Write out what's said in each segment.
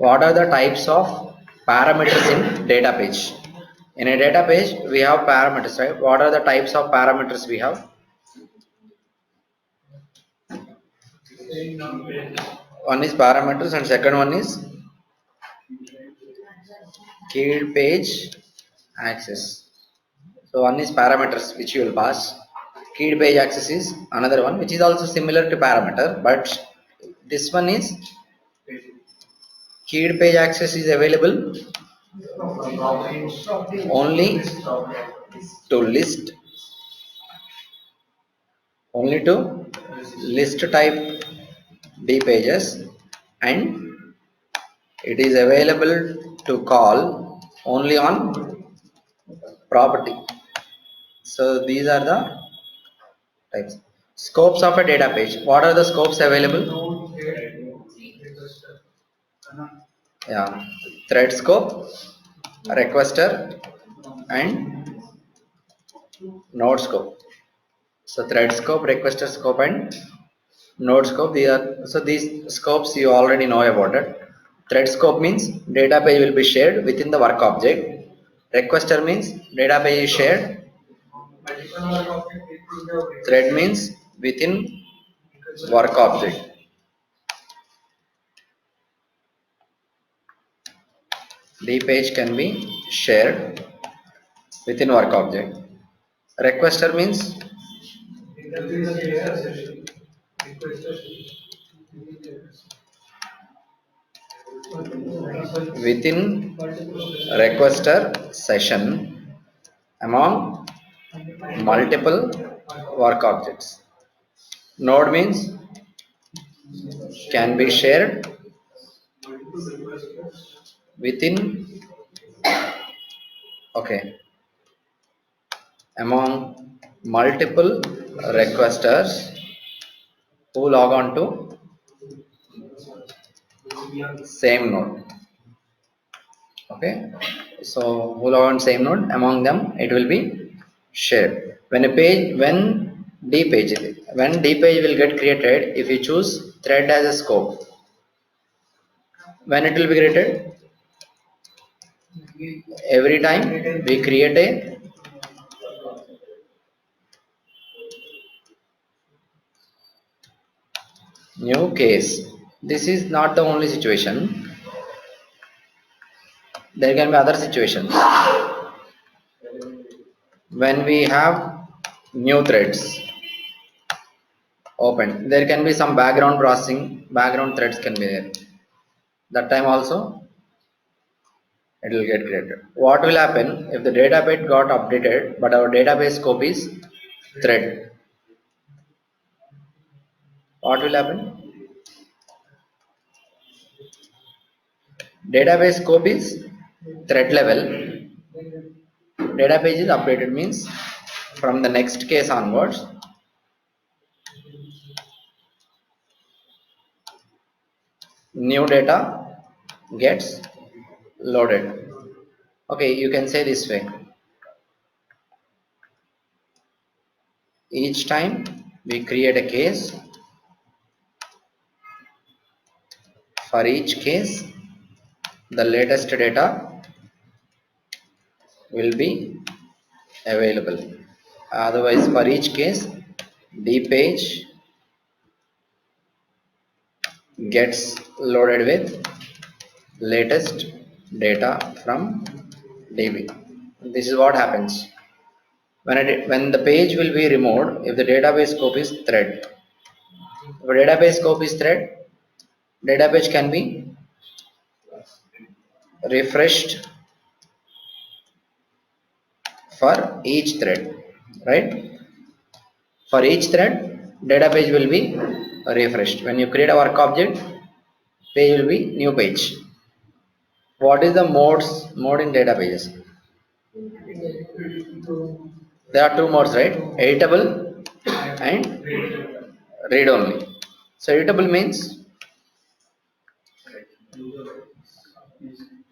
What are the types of parameters in data page? In a data page, we have parameters, right? What are the types of parameters we have? One is parameters and second one is keyed page access. So one is parameters which you will pass. Keyed page access is another one which is also similar to parameter, but this one is keyed page access is available only to list type D pages, and it is available to call only on property. So these are the types. Scopes of a data page. What are the scopes available? Yeah, thread scope, requester, and node scope. So thread scope, requester scope, and node scope. These scopes you already know about it. Thread scope means data page will be shared within the work object. Requester means data page is shared. Thread means within work object. D page can be shared within work object. Requester means within requester session among multiple work objects. Node means can be shared within among multiple requesters who log on to same node. Okay, so who log on same node, among them it will be shared. When D page will get created, if you choose thread as a scope, when it will be created? Every time we create a new case. This is not the only situation. There can be other situations when we have new threads open. There can be some background processing, background threads can be there. That time also it will get created. What will happen if the database got updated but our database scope is thread? What will happen? Database scope is thread level. Database is updated means from the next case onwards new data gets loaded. Okay, you can say this way. Each time we create a case, for each case the latest data will be available. Otherwise, for each case D page gets loaded with latest data from DB. This is what happens when the page will be removed if the database scope is thread. If a database scope is thread, database can be refreshed for each thread, right? For each thread, database will be refreshed. When you create a work object, page will be new page. What is the mode in databases? There are two modes, right? Editable and read only. So editable means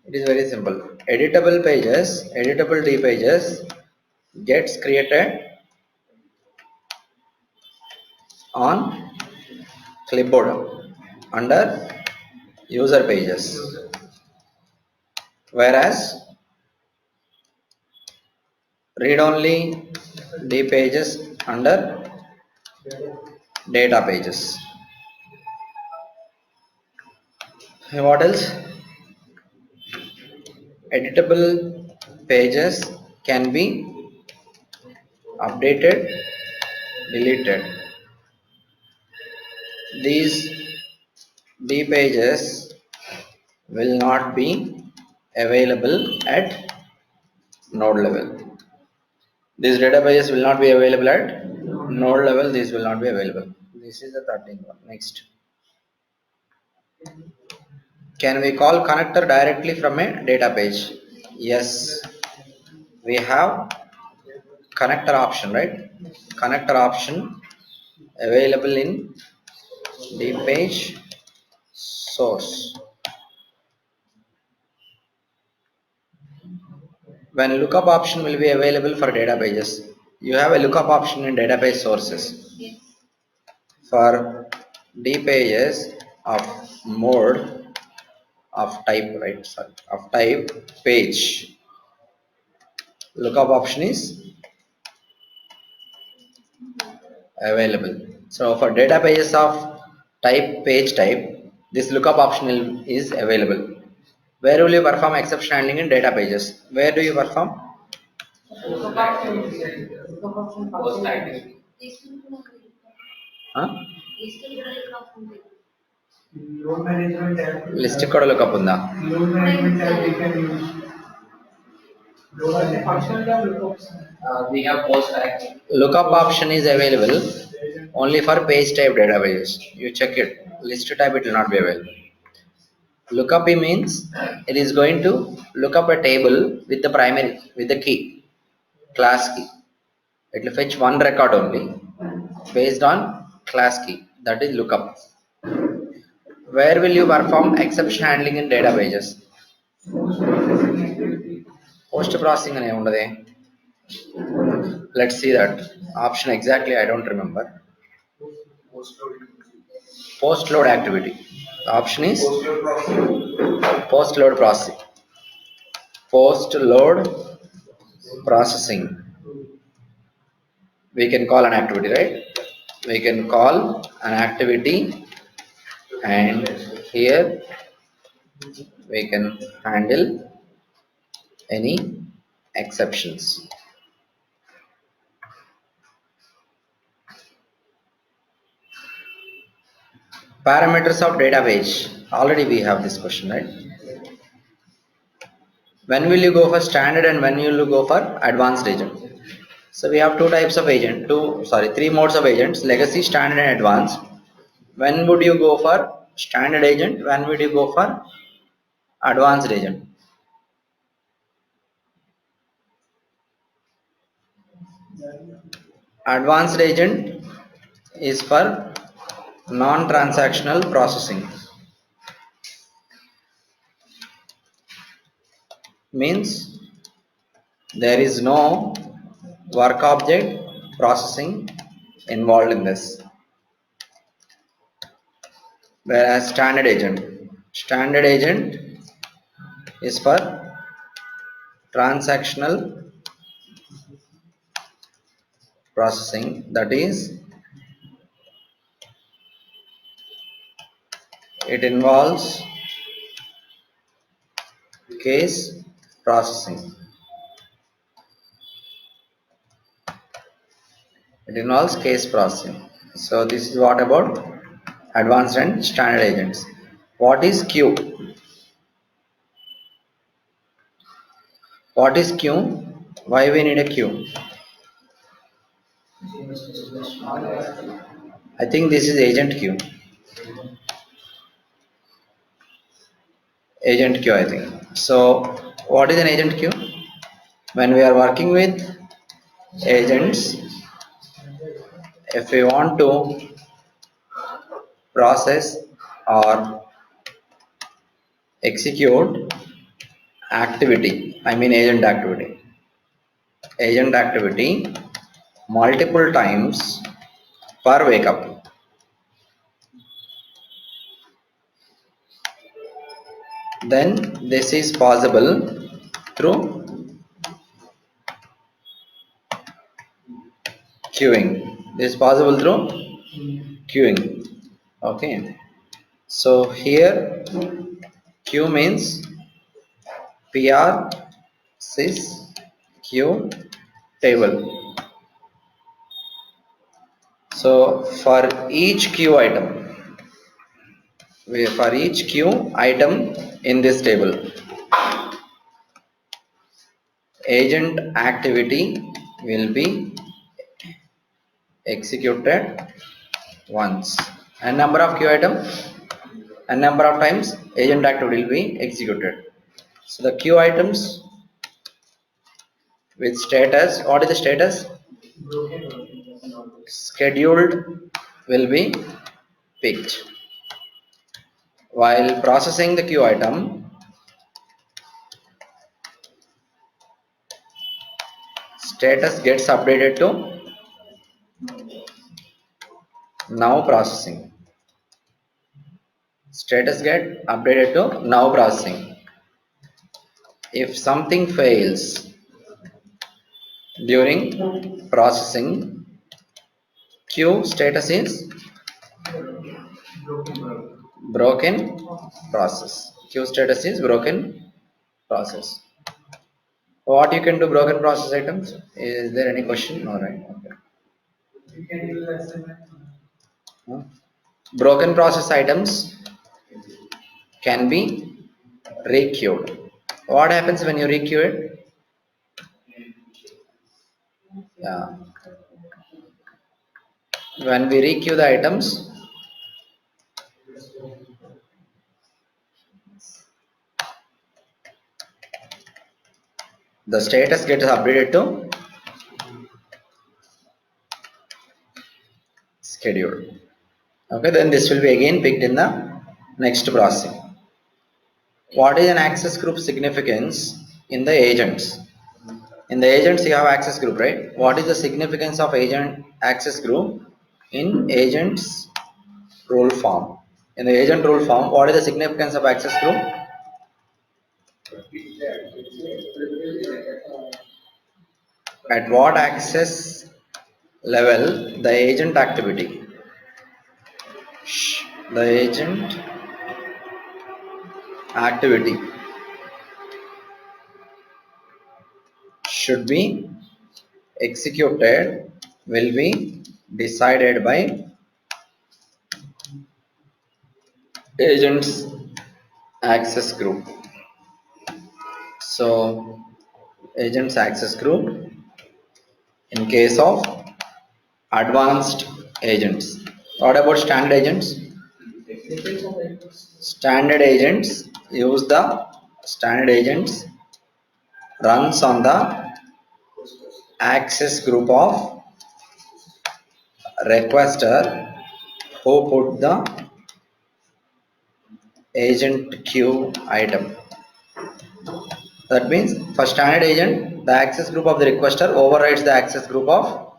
it is very simple. Editable D pages gets created on clipboard under user pages. whereas read only the pages under data pages. What else? Editable pages can be updated, deleted. These D pages will not be available at node level. These databases will not be available at node level. These will not be available. This is the 13th one. Next. Can we call connector directly from a data page? Yes. We have connector option, right? Connector option available in the page source. When lookup option will be available for databases, you have a lookup option in database sources. For D pages of mode of type, right? Sorry, of type page, lookup option is available. So for databases of type page type, this lookup option is available. Where will you perform exception handling in data pages? Where do you perform? Huh? List కూడా lookup ఉందా? We have post type. Lookup option is available only for page type databases. You check it. List type it will not be available. Lookup means it is going to look up a table with the primary with the key, class key. It will fetch one record only based on class key. That is lookup. Where will you perform exception handling in databases? Post processing అనే ఉండదే. Let's see that option exactly. I don't remember. Post load activity. The option is post load processing. Post load processing. We can call an activity, right? We can call an activity, and here we can handle any exceptions. Parameters of data page. Already we have this question, right? When will you go for standard and when will you go for advanced agent? So we have two types of agent, three modes of agents: legacy, standard, and advanced. When would you go for standard agent? When would you go for advanced agent? Advanced agent is for non-transactional processing. Means there is no work object processing involved in this. Whereas standard agent is for transactional processing. That is, it involves case processing. It involves case processing. So this is what about advanced and standard agents. What is queue? What is queue? Why we need a queue? I think this is agent queue. Agent queue, I think. So what is an agent queue? When we are working with agents, if we want to process or execute activity, I mean agent activity multiple times per wake up. then this is possible through queuing. This is possible through queuing. Okay, so here queue means PR sys queue table. So for each queue item, for each queue item in this table, agent activity will be executed once, and number of queue item and number of times agent activity will be executed. So the queue items with status, what is the status? Scheduled will be picked. While processing the queue item, status gets updated to now processing. Status get updated to now processing. If something fails during processing, queue status is broken process. Queue status is broken process. What you can do broken process items? Is there any question? No, right? Okay. Huh? Broken process items can be requeued. What happens when you requeue it? Yeah. When we requeue the items, the status gets updated to scheduled. Okay, then this will be again picked in the next processing. What is an access group significance in the agents? In the agents you have access group, right? What is the significance of agent access group in agents role form? In the agent role form, what is the significance of access group? At what access level the agent activity, the agent activity should be executed will be decided by agents access group. So agents access group in case of advanced agents. What about standard agents? Standard agents use the standard agents runs on the access group of requester who put the agent queue item. That means for standard agent, the access group of the requester overrides the access group of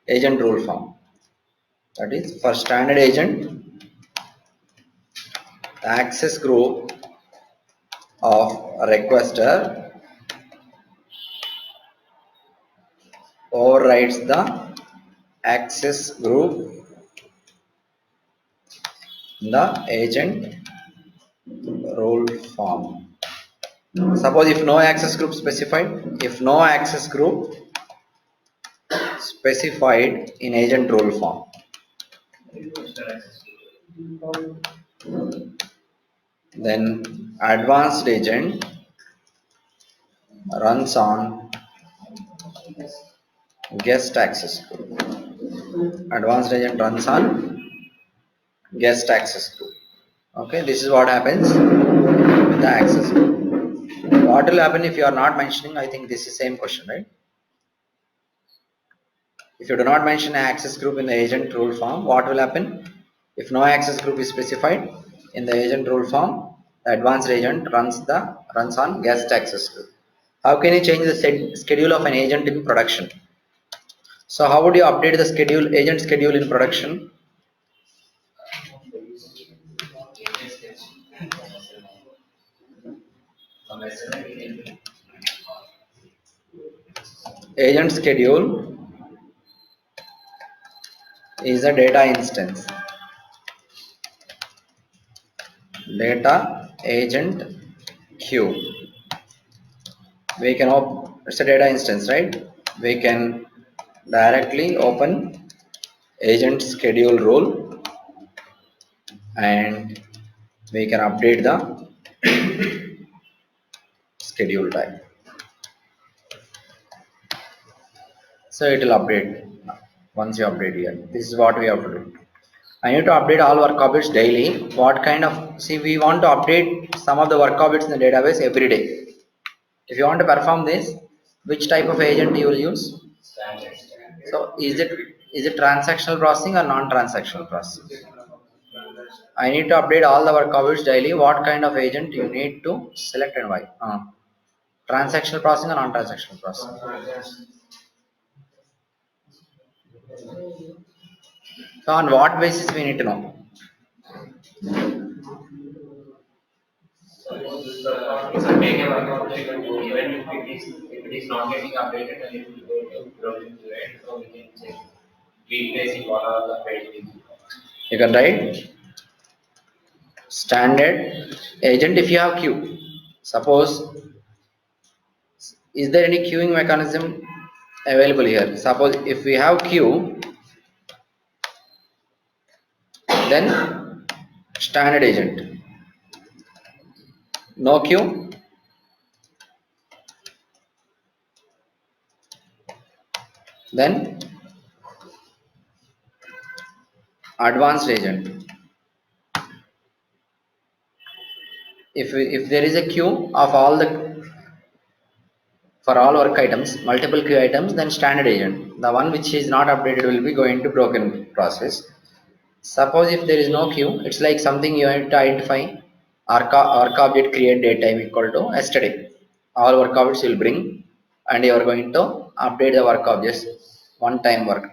agent rule form. That is, for standard agent, the access group of requester overrides the access group in the agent rule form. Suppose if no access group specified, if no access group specified in agent role form, then advanced agent runs on guest access group. Advanced agent runs on guest access group. Okay, this is what happens with the access group. What will happen if you are not mentioning? I think this is same question, right? If you do not mention an access group in the agent rule form, what will happen? If no access group is specified in the agent rule form, the advanced agent runs on guest access group. How can you change the schedule of an agent in production? So how would you update the agent schedule in production? Agent schedule is a data instance. Data agent queue. We can it's a data instance, right? We can directly open agent schedule role and we can update the schedule type. So it will update once you update here. This is what we have to do. I need to update all work objects daily. What kind of, see, we want to update some of the work objects in the database every day. If you want to perform this, which type of agent you will use? So is it transactional processing or non-transactional processing? I need to update all the work objects daily. What kind of agent you need to select and why? Transactional processing or non-transactional processing? So on what basis we need to know? It's a make a work object even if it is not getting updated and it will go broken to it, so we can check replacing what are the pages. You can write standard agent if you have queue. Suppose, is there any queuing mechanism available here? Suppose if we have queue, then standard agent. No queue, then advanced agent. If there is a queue of all the for all work items, multiple queue items, then standard agent. The one which is not updated will be going to broken process. Suppose if there is no queue, it's like something you have to identify arc object create date time equal to yesterday. All work objects will bring and you are going to update the work objects one time work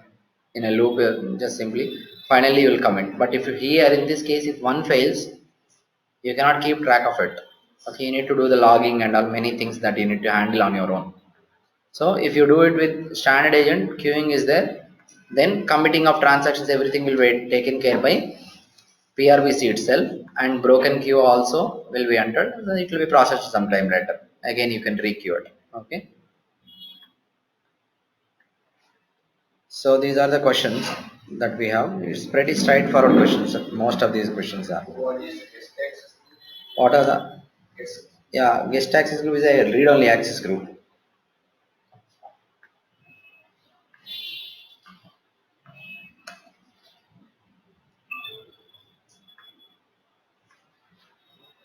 in a loop, just simply finally you will commit. But if here in this case if one fails, you cannot keep track of it. Okay, you need to do the logging and all many things that you need to handle on your own. So if you do it with standard agent, queuing is there, then committing of transactions, everything will be taken care by PRBC itself, and broken queue also will be entered, then it will be processed sometime later. Again you can re-queue it. Okay, so these are the questions that we have. It's pretty straightforward questions. Most of these questions are. What are the, yeah, guest access group is a read-only access group.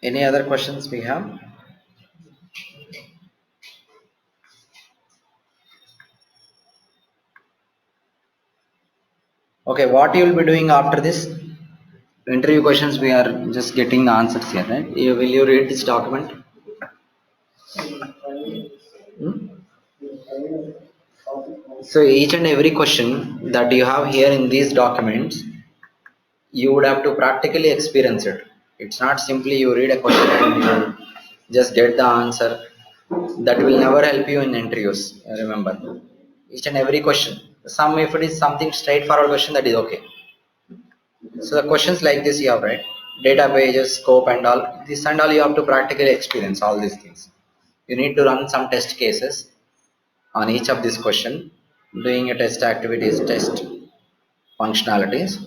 Any other questions we have? Okay, what you will be doing after this interview questions? We are just getting the answers here, right? Will you read this document? Hmm? So each and every question that you have here in these documents, you would have to practically experience it. It's not simply you read a question and you just get the answer. That will never help you in interviews. Remember, each and every question. Some, if it is something straightforward question, that is okay. So the questions like this you have, right? Data pages, scope and all. This and all you have to practically experience all these things. You need to run some test cases on each of this question, doing a test activities, test functionalities,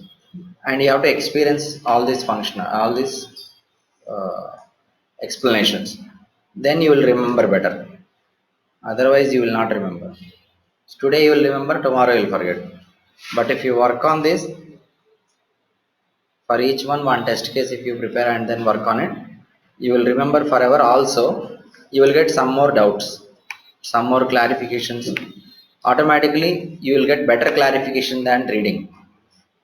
and you have to experience all these uh, explanations. Then you will remember better. Otherwise, you will not remember. Today you will remember, tomorrow you will forget. But if you work on this, for each one test case if you prepare and then work on it, you will remember forever. Also you will get some more doubts, some more clarifications. Automatically you will get better clarification than reading.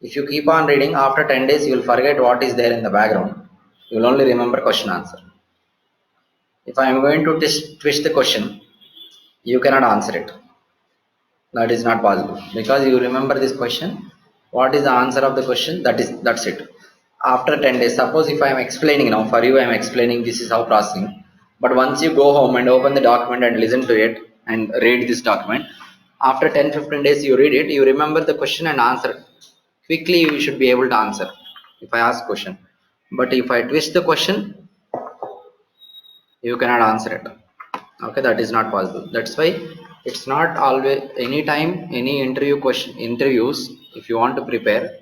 If you keep on reading, after 10 days you will forget what is there in the background. You will only remember question answer. If I am going to twist the question, you cannot answer it. That is not possible, because you remember this question, what is the answer of the question, that's it. After 10 days, suppose if I am explaining now for you, I am explaining this is how processing. But once you go home and open the document and listen to it and read this document, after 10-15 days you read it, you remember the question and answer. Quickly you should be able to answer if I ask question. But if I twist the question, you cannot answer it. Okay, that is not possible. That's why it's not always anytime any interviews. If you want to prepare,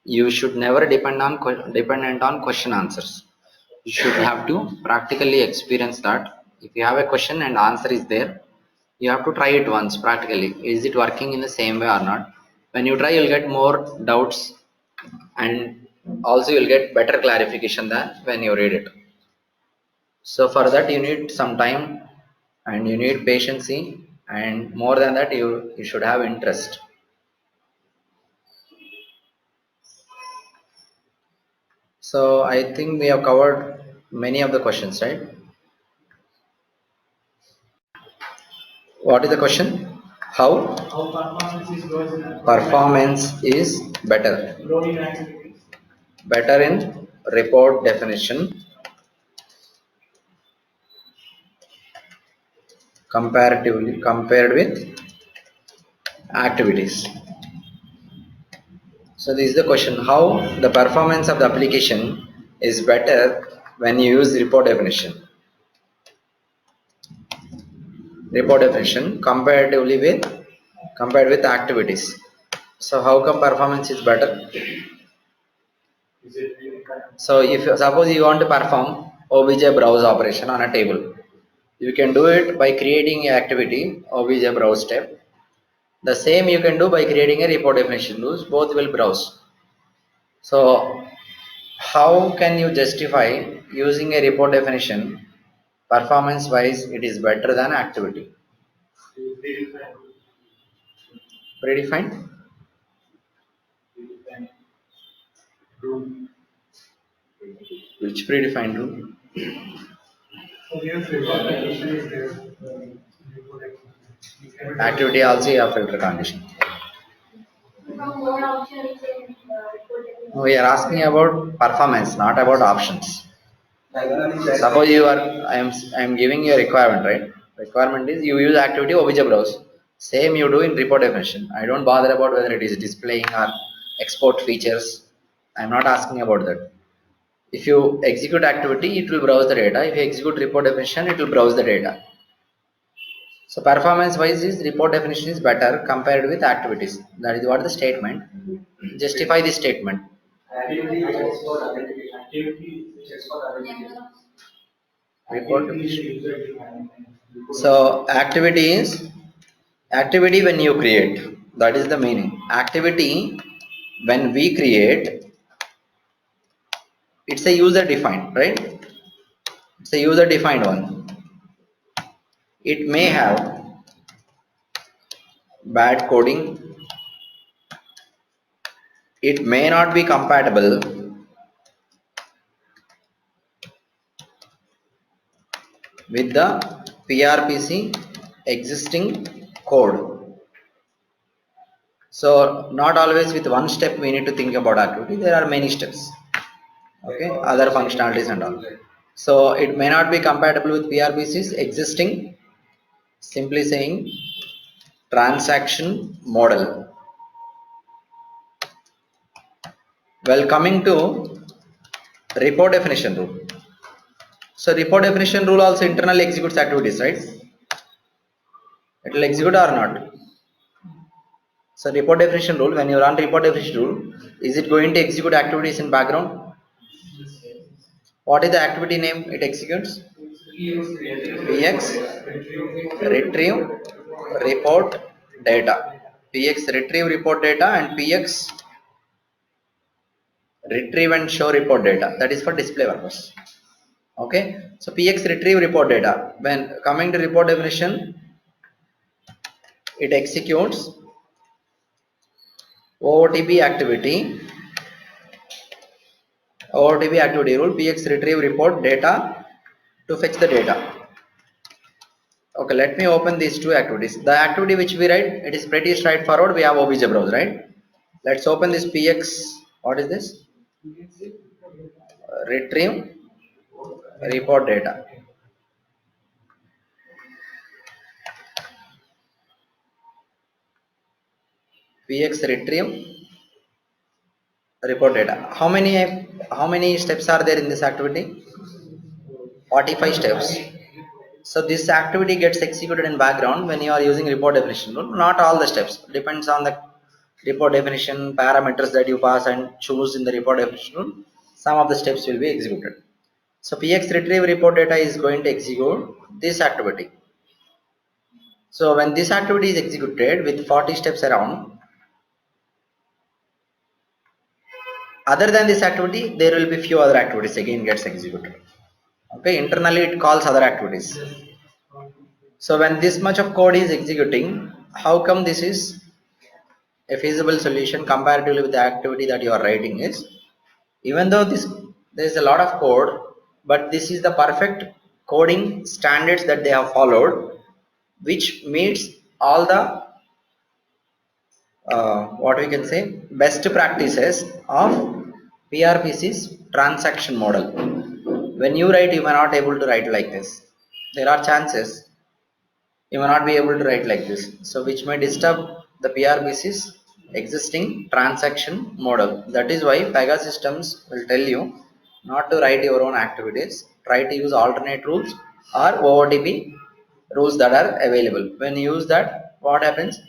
you should never dependent on question answers. You should have to practically experience that. If you have a question and answer is there, you have to try it once practically. Is it working in the same way or not? When you try, you'll get more doubts, and also you'll get better clarification than when you read it. So for that you need some time and you need patience, and more than that you should have interest. So I think we have covered many of the questions, right? What is the question? How performance is better? Better in report definition comparatively compared with activities. So this is the question: how the performance of the application is better when you use report definition. Report definition compared with activities. So how come performance is better? So if suppose you want to perform obj browse operation on a table, you can do it by creating an activity obj browse step. The same you can do by creating a report definition rules. Both will browse. So how can you justify using a report definition? Performance wise, it is better than activity. Predefined. Which predefined rule? Activity also you have filter condition. We are asking about performance, not about options. Suppose I am giving you a requirement, right? Requirement is you use activity obj browse. Same you do in report definition. I don't bother about whether it is displaying or export features. I am not asking about that. If you execute activity, it will browse the data. If you execute report definition, it will browse the data. So performance wise is report definition is better compared with activities. That is what the statement. Justify the statement. Report definition. So activity when you create. That is the meaning. Activity when we create, it's a user defined, right? It's a user defined one. It may have bad coding. It may not be compatible with the PRPC existing code. So not always with one step we need to think about activity. There are many steps. Okay, other functionalities and all. So it may not be compatible with PRPC's existing, simply saying, transaction model. Well, coming to report definition rule. So report definition rule also internally executes activities, right? It will execute or not. So report definition rule, when you run report definition rule, is it going to execute activities in background? What is the activity name it executes? px retrieve report data. Px retrieve report data and px retrieve and show report data. That is for display purpose. Okay, so px retrieve report data. When coming to report definition, it executes OOTP activity rule px retrieve report data to fetch the data. Okay, let me open these two activities. The activity which we write, it is pretty straightforward. We have obj browse, right? Let's open this px. What is this? Retrieve report data. px retrieve report data. How many steps are there in this activity? 45 steps. So this activity gets executed in background when you are using report definition rule. Not all the steps, depends on the report definition parameters that you pass and choose in the report definition rule. Some of the steps will be executed. So px retrieve report data is going to execute this activity. So when this activity is executed with 40 steps around, other than this activity, there will be few other activities again gets executed. Okay, internally it calls other activities. So when this much of code is executing, how come this is a feasible solution comparatively with the activity that you are writing is, even though there is a lot of code, but this is the perfect coding standards that they have followed, which meets all the what we can say best practices of PRPC's transaction model. When you write, you may not able to write like this. There are chances you may not be able to write like this, so which may disturb the PRPC's existing transaction model. That is why Pega systems will tell you not to write your own activities, try to use alternate rules or OOTP rules that are available. When you use that, what happens?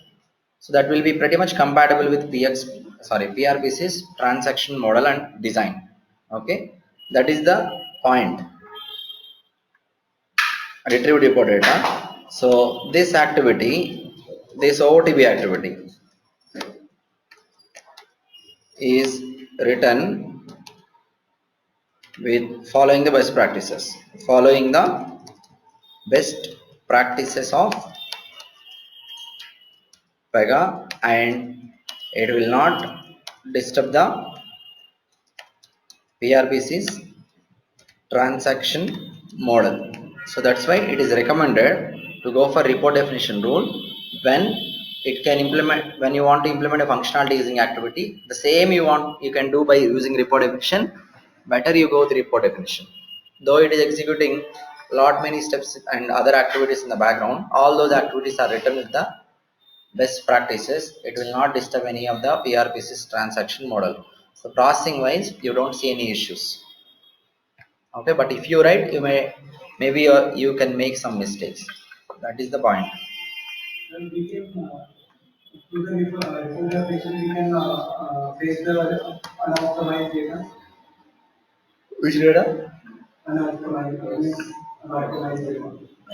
So that will be pretty much compatible with PRPC's transaction model and design. Okay, that is the point. Retrieve report data. So this activity, this OOTB activity is written with following the best practices. Following the best practices of Pega, and it will not disturb the PRPC's transaction model. So that's why it is recommended to go for report definition rule when it can implement, when you want to implement a functionality using activity. The same you can do by using report definition. Better you go with report definition. Though it is executing lot many steps and other activities in the background, all those activities are written with the best practices. It will not disturb any of the PRPC's transaction model. So processing wise, you don't see any issues. Okay, but if you write, maybe you can make some mistakes. That is the point. Then we can, even if report definition, we can face the unauthorized data. Which data? Unauthorized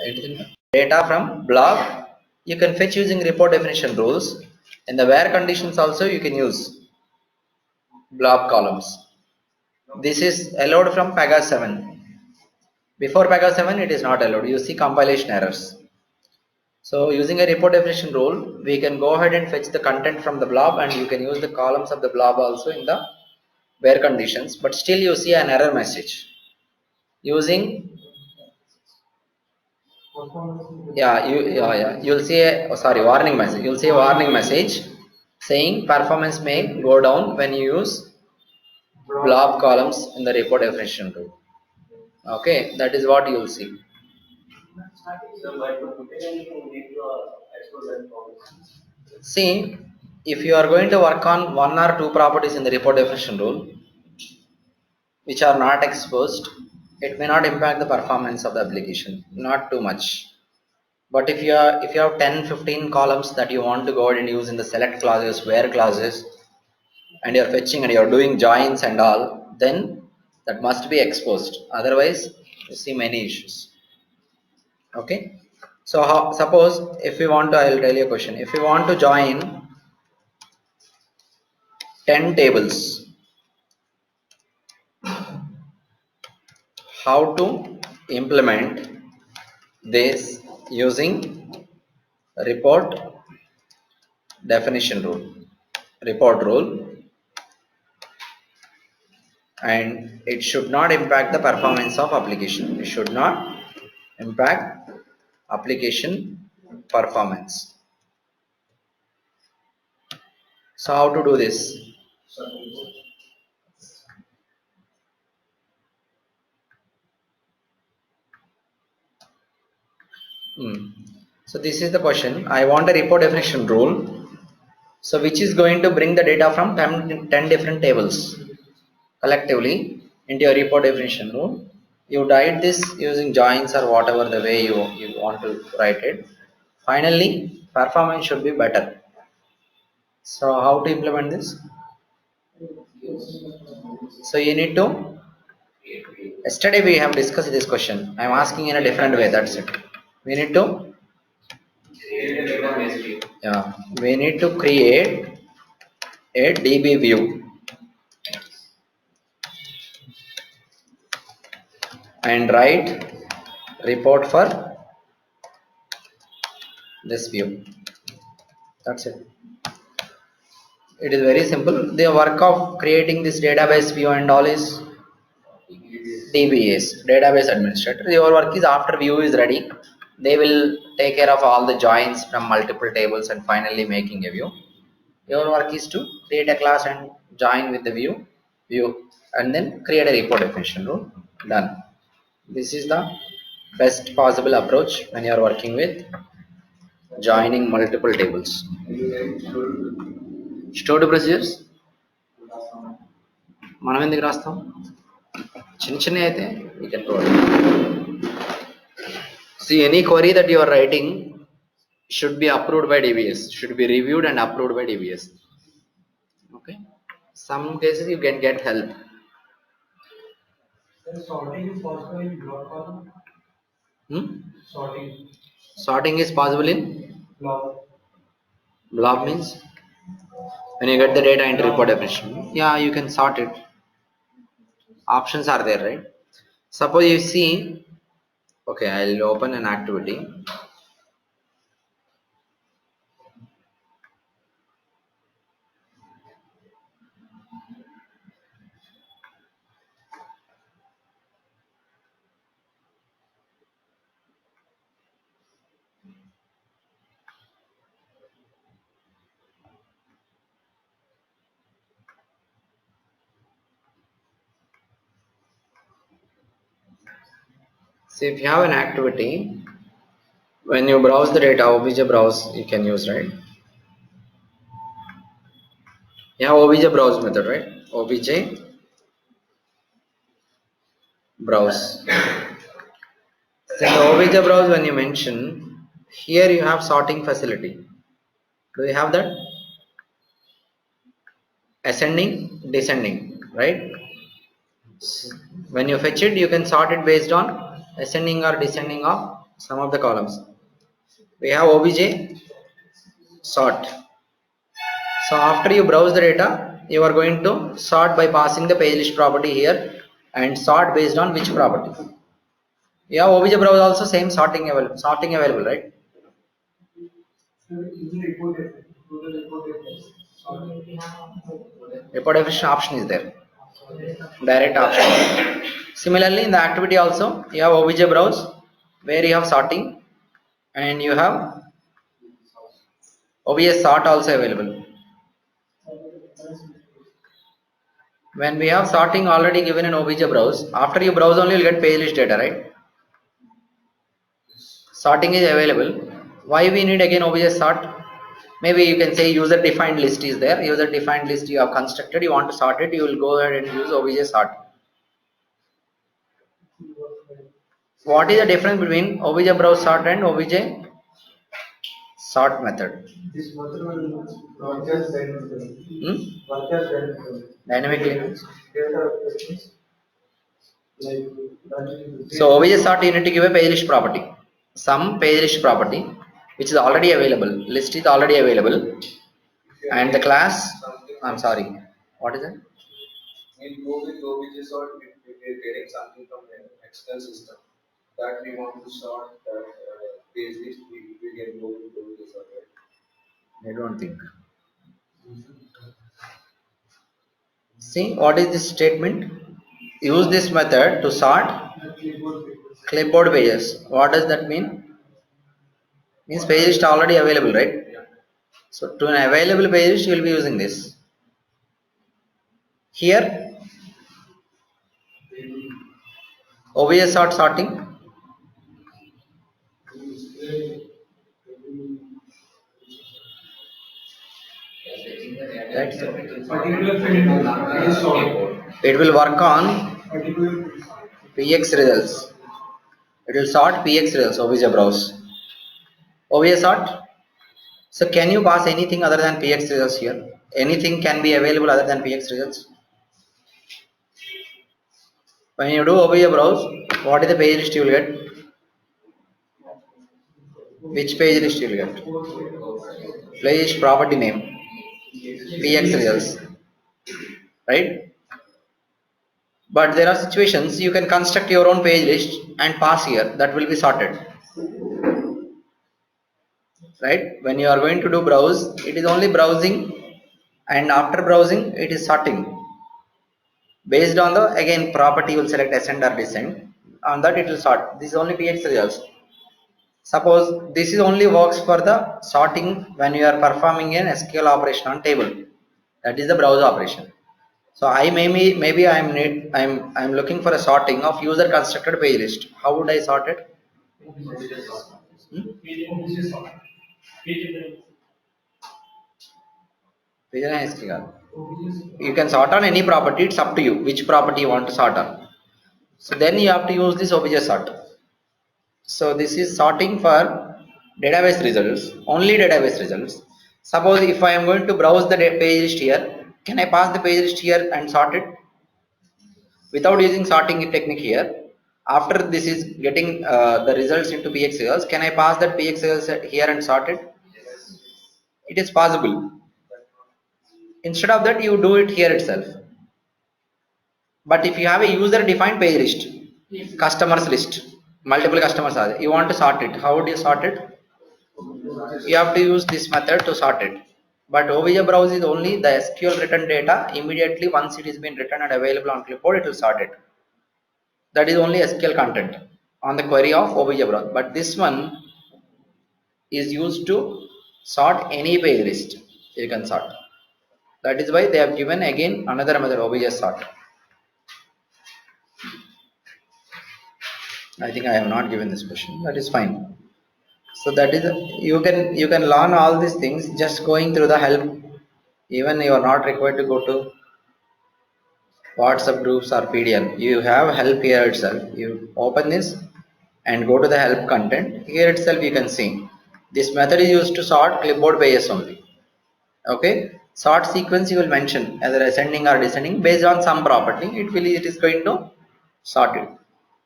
data. Data from blob, you can fetch using report definition rules. In the where conditions also you can use blob columns. This is allowed from Pega 7. Before Pega 7 it is not allowed. You see compilation errors. So using a report definition rule, we can go ahead and fetch the content from the blob, and you can use the columns of the blob also in the where conditions, but still you see an error message. Using you'll see a warning message. You'll see a warning message saying performance may go down when you use blob columns in the report definition rule. Okay, that is what you'll see. See, if you are going to work on one or two properties in the report definition rule which are not exposed, it may not impact the performance of the application, not too much. But if you have 10-15 columns that you want to go ahead and use in the select clauses, where clauses, and you're fetching and you're doing joins and all, then that must be exposed. Otherwise, you see many issues. Okay. So suppose if we want to, I'll tell you a question. If we want to join 10 tables, how to implement this using report definition rule, report rule, and it should not impact the performance of application. It should not impact application performance. So how to do this? So this is the question. I want a report definition rule. So which is going to bring the data from 10 different tables collectively into your report definition rule. You write this using joins or whatever the way you want to write it. Finally, performance should be better. So how to implement this? So you need to, yesterday we have discussed this question. I am asking in a different way, that's it. We need to, yeah, we need to create a DB view and write report for this view. That's it. It is very simple. The work of creating this database view and all is DBAs, database administrator. Your work is after view is ready. They will take care of all the joins from multiple tables and finally making a view. Your work is to create a class and join with the view, and then create a report definition rule. Done. This is the best possible approach when you are working with joining multiple tables. Stored procedures మనం ఎందుకు రాస్తాం? చిన్న చిన్న అయితే we can provide. See, any query that you are writing should be approved by DBS, should be reviewed and approved by DBS. Okay, some cases you can get help. Sorting is possible in block column. Sorting is possible in blob means when you get the data into report definition. Yeah, you can sort it. Options are there, right? Suppose you see, okay, I'll open an activity. See, if you have an activity, when you browse the data, obj browse you can use, right? You have obj browse method, right? Obj browse. So in the obj browse, when you mention here, you have sorting facility. Do you have that? Ascending, descending, right? When you fetch it, you can sort it based on ascending or descending of some of the columns. We have obj sort. So after you browse the data, you are going to sort by passing the page list property here and sort based on which property. You have obj browse also same sorting available, right? Report definition option is there. Direct option. Similarly, in the activity also, you have obj browse where you have sorting and you have obj sort also available. When we have sorting already given in obj browse, after you browse only you will get page list data, right? Sorting is available. Why we need again obj sort? Maybe you can say user defined list is there. User defined list you have constructed, you want to sort it, you will go ahead and use obj sort. What is the difference between obj browse sort and obj sort method? This method will work as Dynamically. Like so obj sort you need to give a page list property, some page list property which is already available, list is already available, and the class, I'm sorry, what is it? We'll go with OBJ sort if we're getting something from the external system that we want to sort that page list, we can go with OBJ sort, right? I don't think. See, what is this statement? Use this method to sort clipboard pages. What does that mean? Means page list already available, right? So to an available page list, you will be using this. Here, obj sort sorting. particular field is sorted. It will work on Particular PX results. It will sort PX results, OBJ browse. OBJ sort. So can you pass anything other than PX results here? Anything can be available other than PX results? When you do OBJ browse, what is the page list you will get? Which page list you will get? Playlist property name, PX results, right? But there are situations you can construct your own page list and pass here, that will be sorted, right? When you are going to do browse, it is only browsing, and after browsing it is sorting. Based on the again property, you will select ascend or descend. On that it will sort. This is only PX results. Suppose this is only works for the sorting when you are performing an SQL operation on table. That is the browse operation. So I maybe I'm looking for a sorting of user constructed page list. How would I sort it? Hmm? You can sort on any property. It's up to you which property you want to sort on. So then you have to use this OBJ sort. So this is sorting for database results, only database results. Suppose if I am going to browse the page list here, can I pass the page list here and sort it without using sorting technique here? After this is getting the results into PX results, can I pass that PX results here and sort it? It is possible. Instead of that, you do it here itself. But if you have a user defined page list, customers list, multiple customers are there, you want to sort it. How would you sort it? You have to use this method to sort it. But OBJ browse is only the SQL written data. Immediately once it is been written and available on clipboard, it will sort it. That is only SQL content on the query of OBJ browse. But this one is used to sort any page list. You can sort. That is why they have given again another method, OBJ sort. I think I have not given this question. That is fine. So that is you can learn all these things just going through the help. Even you are not required to go to WhatsApp groups or PDL. You have help here itself. You open this and go to the help content. Here itself you can see. This method is used to sort clipboard pages only. Okay. Sort sequence you will mention either ascending or descending based on some property. It is going to sort it.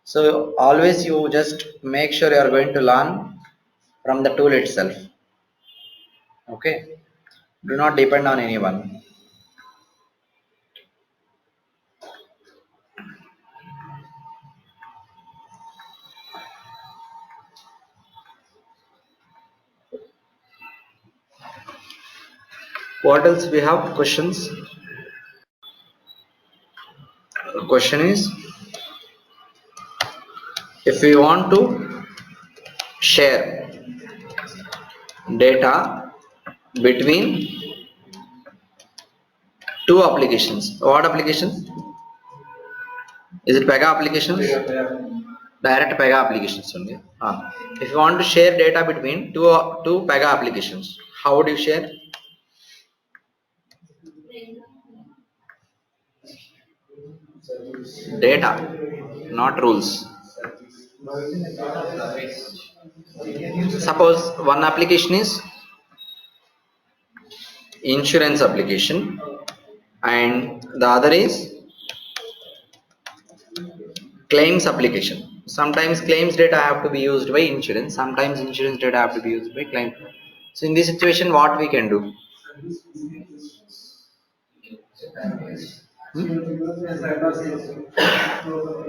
So always you just make sure you are going to learn from the tool itself. Okay. Do not depend on anyone. What else we have? Questions? Question is, if we want to share data between two applications, what applications? Is it Pega applications? Direct Pega applications only. If you want to share data between two Pega applications, how would you share? Data, not rules. Suppose one application is insurance application and the other is claims application. Sometimes claims data have to be used by insurance, sometimes insurance data have to be used by claim. So in this situation, what we can do?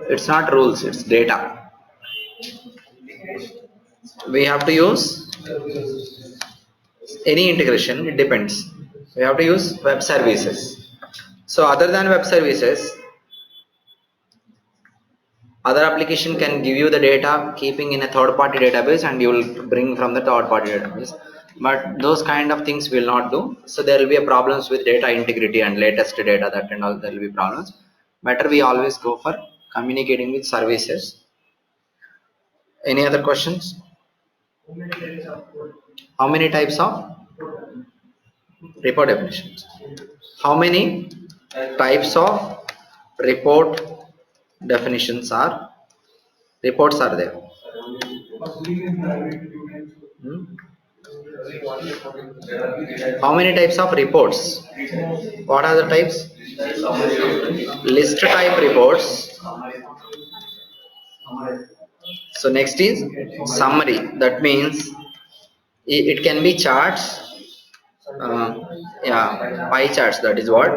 It's not rules, it's data. We have to use any integration, it depends. We have to use web services. So other than web services, other application can give you the data keeping in a third-party database and you will bring from the third-party database. But those kind of things will not do. So there will be a problems with data integrity and latest data, that and all, there will be problems. Better we always go for communicating with services. Any other questions? How many types of? Report definitions. How many types of report definitions are reports are there? Public and private domains. Hmm? How many types of reports? What are the types? List type reports. So next is summary. That means it can be charts. Yeah, pie charts. That is what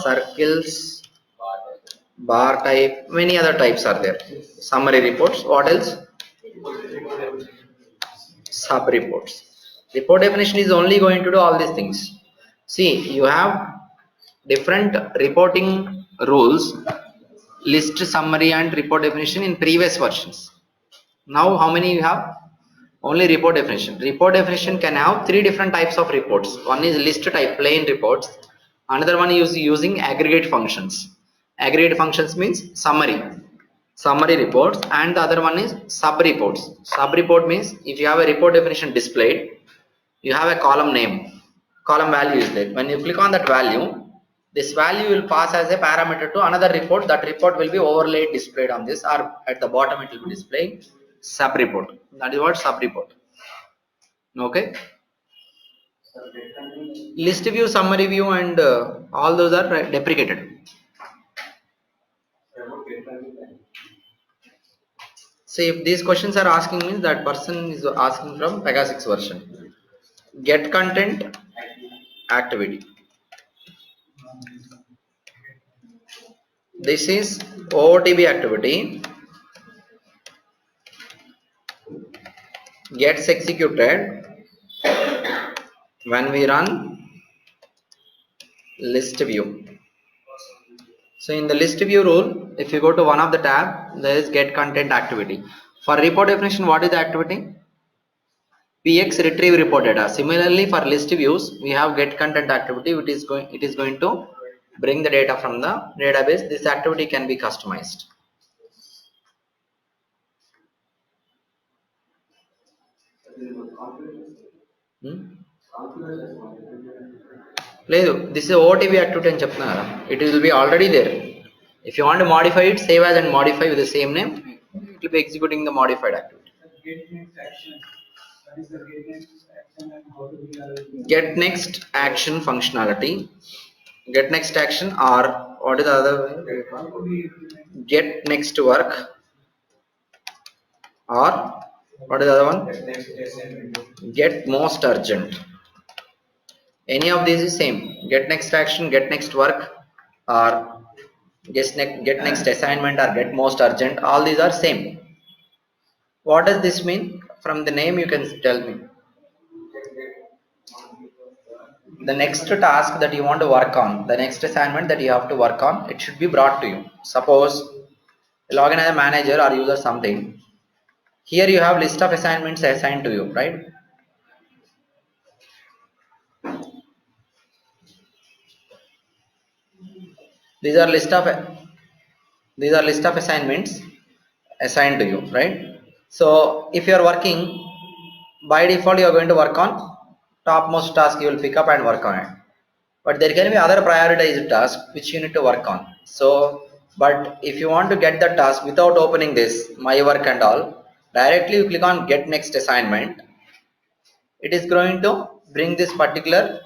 circles, bar type. Many other types are there. Summary reports. What else? Sub reports. Report definition is only going to do all these things. See, you have different reporting rules, list, summary and report definition in previous versions. Now how many you have? Only report definition. Report definition can have three different types of reports. One is list type plain reports, another one is using aggregate functions. Aggregate functions means summary reports, and the other one is sub reports. Sub report means if you have a report definition displayed, you have a column name, column value is there. When you click on that value, this value will pass as a parameter to another report. That report will be overlaid, displayed on this, or at the bottom it will be displaying sub report. That is what sub report. Okay, list view, summary view and all those are deprecated. See, if these questions are asking, means that person is asking from Pega 6 version. Get content activity. This is OOTB activity. Gets executed when we run list view. So in the list view rule, if you go to one of the tab, there is get content activity. For report definition, what is the activity? PX retrieve report data. Similarly, for list views, we have get content activity, which is going to bring the data from the database. This activity can be customized. లేదు, this is OOTB activity అని చెప్తున్నా కదా. It will be already there. If you want to modify it, save as and modify with the same name, it will be executing the modified activity. Get next action. That is the get next action and how to be Get next action functionality. Get next action, or what is the other way? Get next work, or what is the other one? Get most urgent. Any of these is same. Get next action, get next work, or get next assignment, or get most urgent. All these are same. What does this mean? From the name you can tell me. The next task that you want to work on, the next assignment that you have to work on, it should be brought to you. Suppose login as a manager or user something. Here you have list of assignments assigned to you, right? These are list of assignments assigned to you, right? So if you are working, by default you are going to work on topmost task. You will pick up and work on it, but there can be other prioritized tasks which you need to work on. So but if you want to get the task without opening this my work and all, directly you click on get next assignment. It is going to bring this particular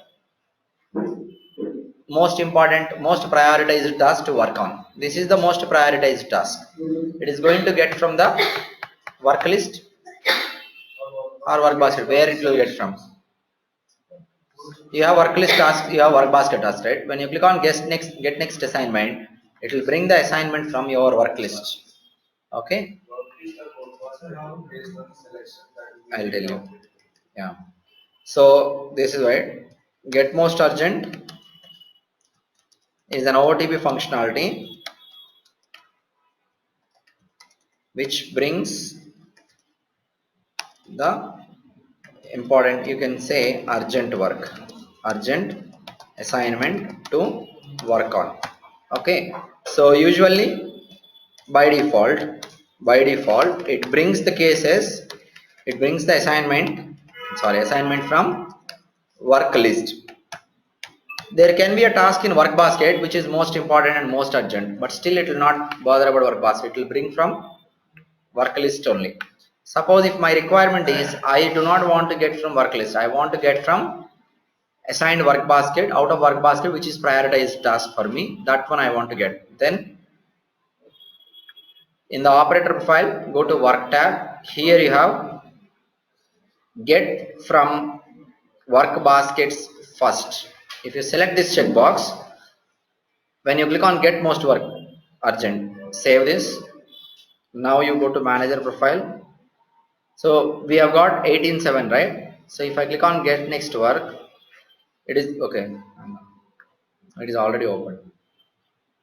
most important, most prioritized task to work on. This is the most prioritized task. It is going to get from the work list or work basket. Where it will get from? You have work list task, you have work basket task, right? When you click on get next assignment, it will bring the assignment from your work list. Okay, I'll tell you. Yeah, so this is why get most urgent is an OOTB functionality which brings the important, you can say urgent work, urgent assignment to work on. Okay, so usually by default it brings the cases, it brings the assignment from work list. There can be a task in work basket which is most important and most urgent, but still it will not bother about work basket. It will bring from work list only. Suppose if my requirement is I do not want to get from work list, I want to get from assigned work basket, out of work basket which is prioritized task for me, that one I want to get. Then in the operator profile, go to work tab. Here you have get from work baskets first. If you select this checkbox, when you click on get most work urgent, save this. Now you go to manager profile. So we have got 18/7, right? So if I click on get next work, it is okay. It is already open.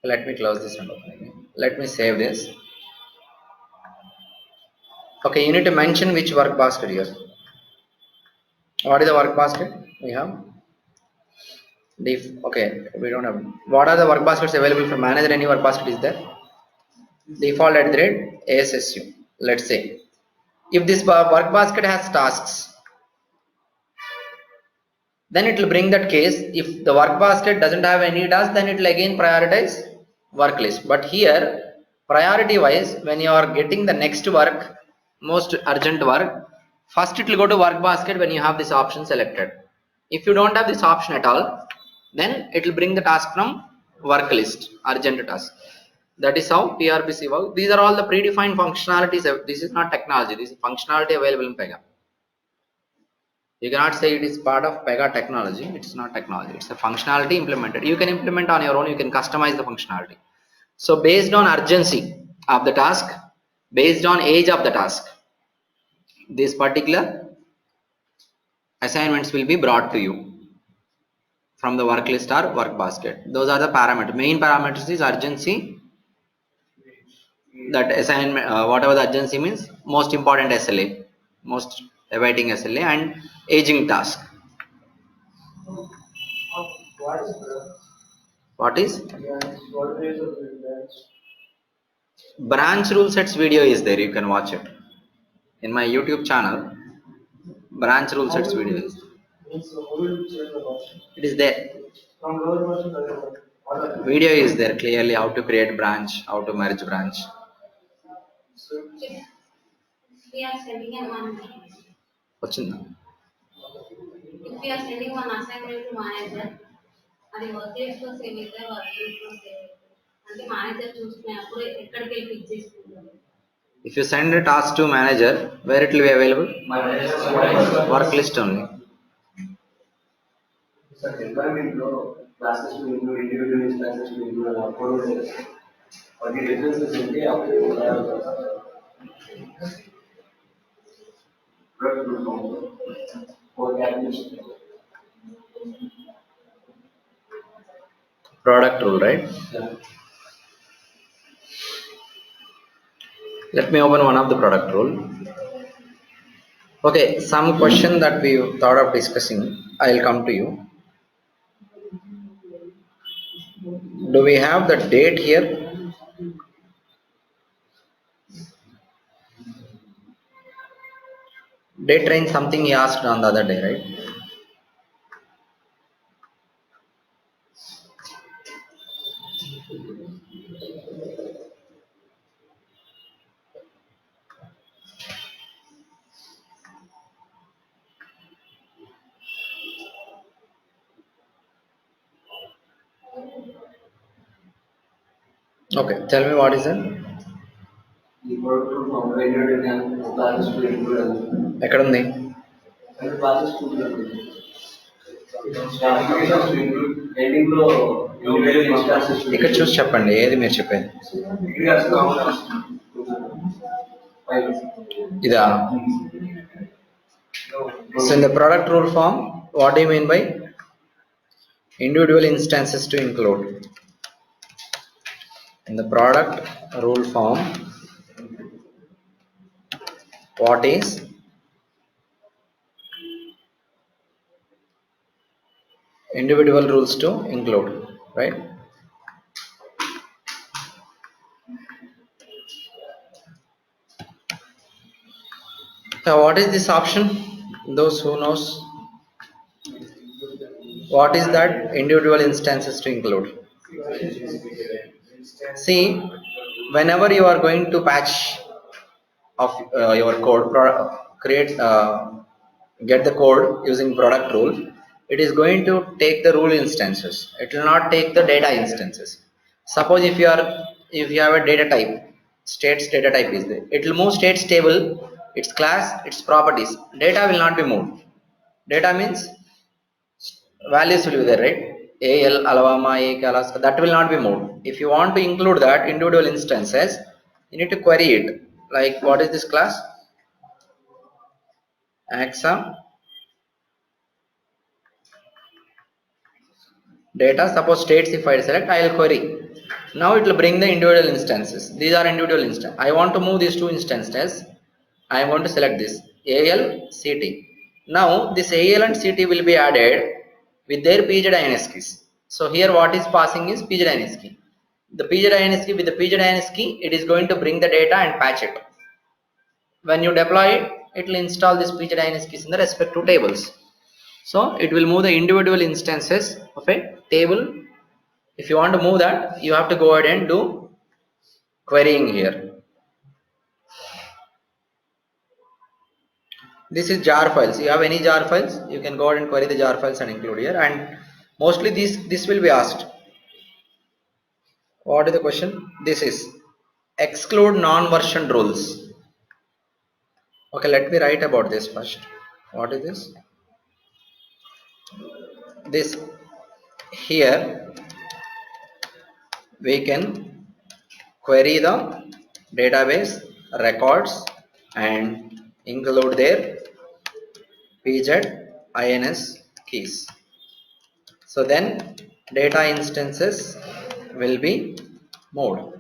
Let me close this and open again. Let me save this. Okay, you need to mention which work basket here. What is the work basket? We have okay, we don't have. What are the work baskets available for manager? Any work basket is there? Default at the rate ASSU. Let's say if this work basket has tasks, then it will bring that case. If the work basket doesn't have any task, then it will again prioritize work list. But here, priority wise, when you are getting the next work, most urgent work, first it will go to work basket when you have this option selected. If you don't have this option at all, then it will bring the task from work list, urgent task. That is how PRPC works. These are all the predefined functionalities. This is not technology. This is functionality available in Pega. You cannot say it is part of Pega technology. It's not technology. It's a functionality implemented. You can implement on your own. You can customize the functionality. So based on urgency of the task, based on age of the task, this particular assignments will be brought to you from the work list or work basket. Those are the parameters. Main parameters is urgency. That assignment, whatever the urgency means, most important SLA, most awaiting SLA, and aging task. What is branch rule sets video is there. You can watch it in my YouTube channel. Branch rule sets video is it is there. Video is there clearly how to create branch, how to merge branch. We are sending a one. వచ్చిందా If we are sending one assignment to manager, అది work list లో save అయితే work list లో save అంటే manager చూసుకునేప్పుడు ఎక్కడికి వెళ్ళి pick చేసుకుంటారు. If you send a task to manager, where it will be available? Work list only. Classes to include individual instances to include upload. Or the differences in the Product rule, right? Yeah. Let me open one of the product rule. Okay, some question that we thought of discussing, I'll come to you. Do we have the date here? Date range something he asked on the other day, right? Okay, tell me what is it? The product rule from rendered in classes to include ఎక్కడ ఉంది and classes to include. Applications to include ending లో individual instances to ఇక్కడ చూసి చెప్పండి ఏది మీరు చెప్పేది ఇదా So in the product rule form, what do you mean by individual instances to include? In the product rule form, what is individual rules to include, right? Now what is this option? Those who knows, What is that individual instances to include? See, whenever you are going to patch of your code, create get the code using product rule, it is going to take the rule instances. It will not take the data instances. Suppose if you have a data type, states data type is there. It will move states table, its class, its properties. Data will not be moved. Data means values will be there, right? AL, Alabama, AK, Alaska, that will not be moved. If you want to include that individual instances, you need to query it. Like, what is this class? AXA data. Suppose states, if I select, I will query. Now it will bring the individual instances. These are individual instances. I want to move these two instances. I am going to select this AL, CT. Now this AL and CT will be added with their PZINS keys. So here what is passing is PZINS key. The PZINS key, with the PZINS key, it is going to bring the data and patch it. When you deploy it, it will install this PZINS keys in the respective tables. So it will move the individual instances of a table. If you want to move that, you have to go ahead and do querying here. This is jar files. You have any jar files, you can go ahead and query the jar files and include here. And mostly this will be asked. What is the question? This is exclude non-version rules. Okay, let me write about this first. What is this? This here we can query the database records and include their PZINS keys. So then data instances will be moved.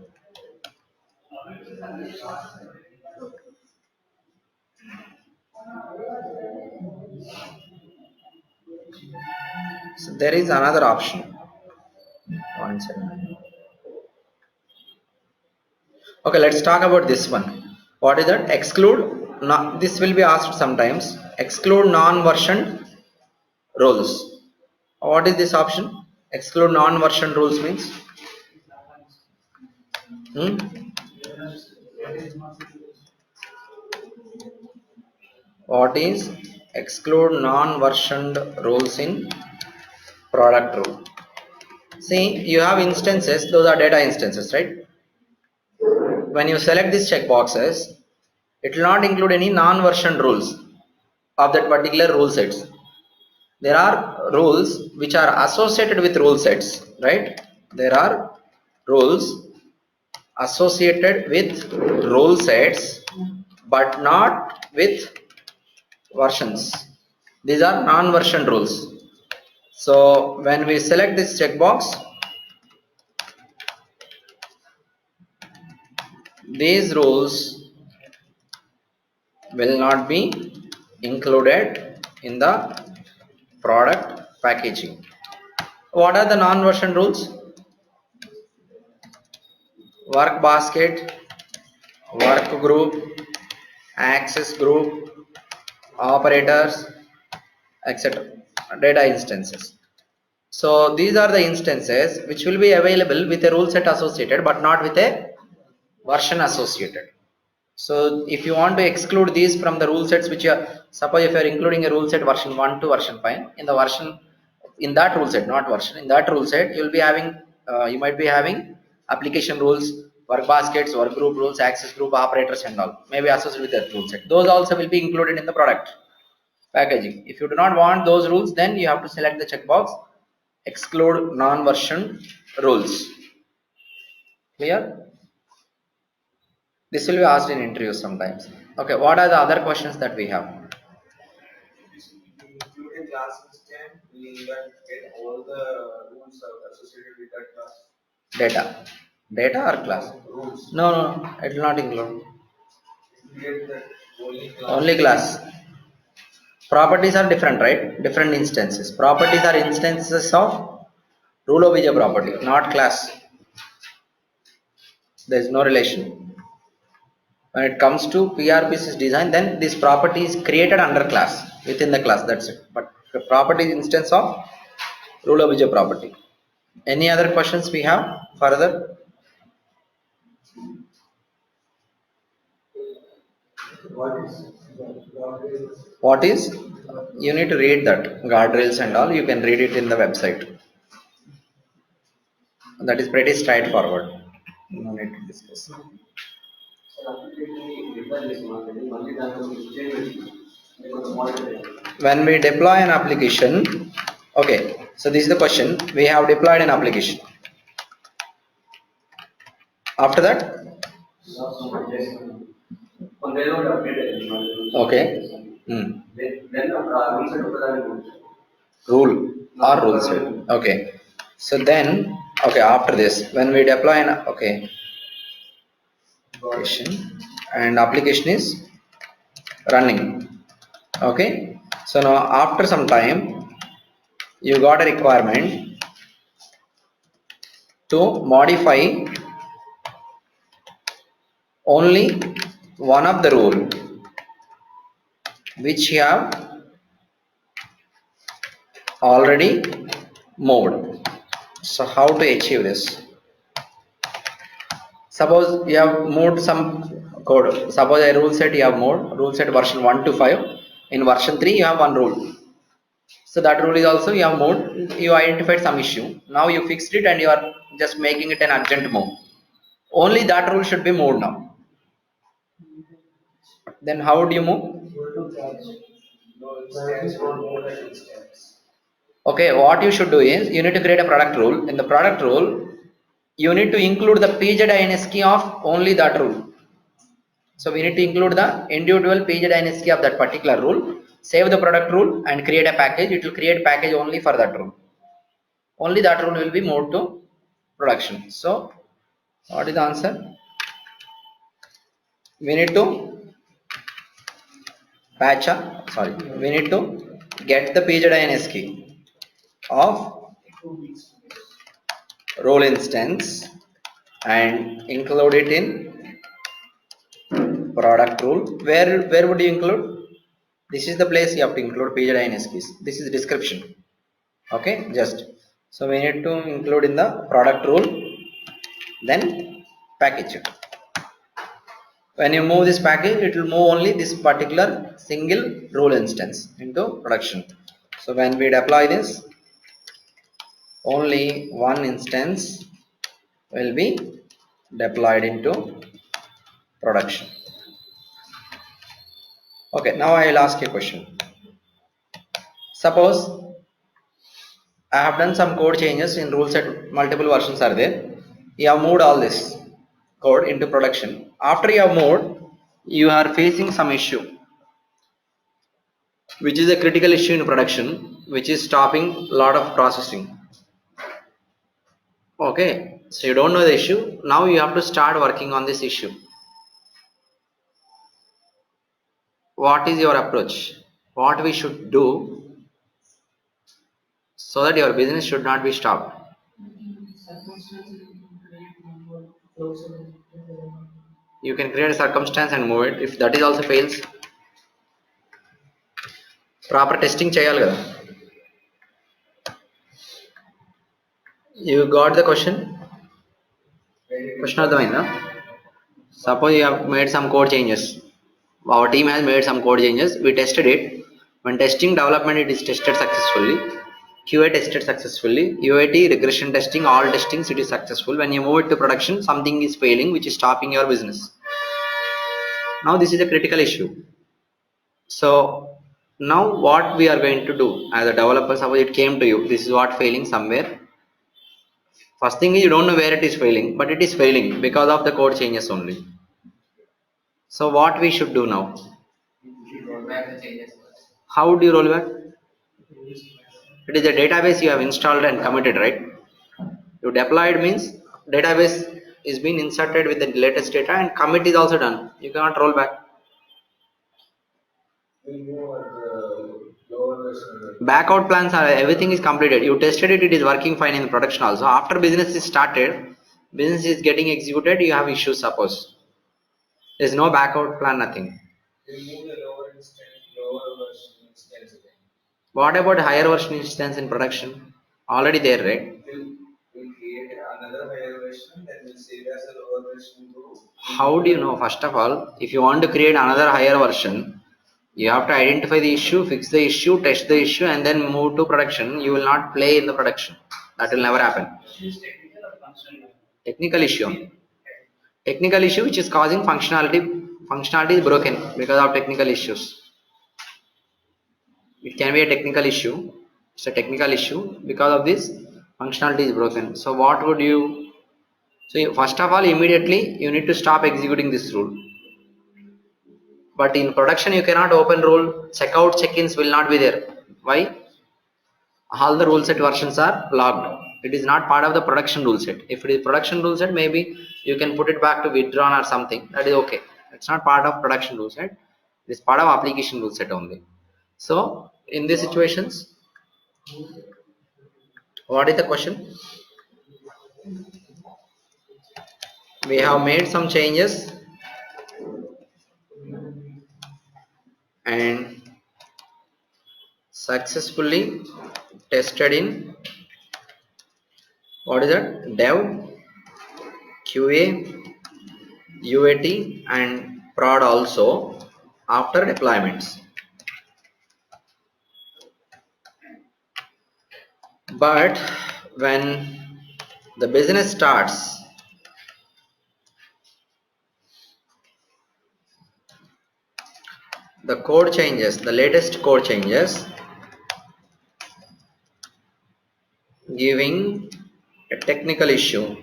So there is another option. One second. Okay, let's talk about this one. What is that? Exclude. This will be asked sometimes. Exclude non-version roles. What is this option? Exclude non-version rules means? What is exclude non-versioned rules in product rule? See, you have instances, those are data instances, right? When you select these checkboxes, it will not include any non-version rules of that particular rule sets. There are rules which are associated with rule sets, right? There are rules associated with rule sets but not with versions. These are non-version rules. So when we select this checkbox, these rules will not be included in the product packaging. What are the non-version rules? Work basket, work group, access group, operators, etc. Data instances. So these are the instances which will be available with a rule set associated but not with a version associated. So if you want to exclude these from the rule sets, which you are, suppose if you are including a rule set version 1 to version 5, in the version, in that rule set, not version, in that rule set, you will be having, you might be having application rules, work baskets, work group rules, access group, operators and all, maybe associated with that rule set. Those also will be included in the product packaging. If you do not want those rules, then you have to select the checkbox, exclude non-version rules. Clear? This will be asked in interviews sometimes. Okay, what are the other questions that we have? Include a class instance, we get all the rules associated with that class. Data or class? Rules. No, it will not include. Get that Only class. Properties are different, right? Different instances. Properties are instances of rule obj property, not class. There is no relation. When it comes to PRPC's design, then this property is created under class, within the class, that's it. But the property is instance of Rule of Vijay property. Any other questions we have further? What is? You need to read that guardrails and all. You can read it in the website. That is pretty straightforward. No need to discuss. When we deploy an application, okay, so this is the question. We have deployed an application. After that, okay, rule or rule set. Okay, so then, okay, after this, when we deploy an, okay, application and application is running. Okay, so now after some time you got a requirement to modify only one of the rule which you have already moved. So how to achieve this? Suppose you have moved some code. Suppose a rule set you have moved, rule set version 1 to 5. In version 3 you have one rule. So that rule is also you have moved, you identified some issue. Now you fixed it and you are just making it an urgent move. Only that rule should be moved now. Then how would you move? Okay, what you should do is you need to create a product rule. In the product rule, you need to include the paged key of only that rule. So we need to include the individual paged key of that particular rule. Save the product rule and create a package. It will create package only for that rule. Only that rule will be moved to production. So what is the answer? We need to patch up. Sorry, we need to get the paged key of role instance and include it in product rule. Where would you include? This is the place you have to include paged keys. This is description. Okay, just so we need to include in the product rule, then package it. When you move this package, it will move only this particular single rule instance into production. So when we deploy this, only one instance will be deployed into production. Okay, now I will ask you a question. Suppose I have done some code changes in rule set, multiple versions are there. You have moved all this code into production. After you have moved, you are facing some issue, which is a critical issue in production, which is stopping a lot of processing. Okay, so you don't know the issue. Now you have to start working on this issue. What is your approach? What we should do so that your business should not be stopped? You can create a circumstance and move it. If that is also fails, proper testing cheyali kada. You got the question? Question అర్థమైందా? Suppose you have made some code changes. Our team has made some code changes. We tested it. When testing development, it is tested successfully. QA tested successfully. UAT regression testing, all testings it is successful. When you move it to production, something is failing, which is stopping your business. Now this is a critical issue. So now what we are going to do as a developer? Suppose it came to you. This is what failing somewhere. First thing is you don't know where it is failing, but it is failing because of the code changes only. So what we should do now? Roll back the changes. How would you roll back? It is a database you have installed and committed, right? You deployed means database is being inserted with the latest data and commit is also done. You cannot roll back. Backout plans are everything is completed. You tested it, it is working fine in production also. After business is started, business is getting executed, you have issues. Suppose there is no backout plan, nothing. Remove the lower instance, lower version instance again. What about higher version instance in production? already there, right? We'll create another higher version, then we'll save as a lower version to. How do you know? First of all, if you want to create another higher version, you have to identify the issue, fix the issue, test the issue, and then move to production. You will not play in the production. That will never happen. Is technical or functional? Technical issue. Technical issue which is causing functionality. Functionality is broken because of technical issues. It can be a technical issue. It's a technical issue. Because of this, functionality is broken. So what would you? So first of all, immediately you need to stop executing this rule. But in production, you cannot open rule. Checkout check-ins will not be there. Why? All the rule set versions are logged. It is not part of the production rule set. If it is production rule set, maybe you can put it back to withdrawn or something. That is okay. It's not part of production rule set. It is part of application rule set only. So in these situations, what is the question? We have made some changes and successfully tested in what is that? Dev, QA, UAT and prod also after deployments. But when the business starts, the code changes, the latest code changes, giving a technical issue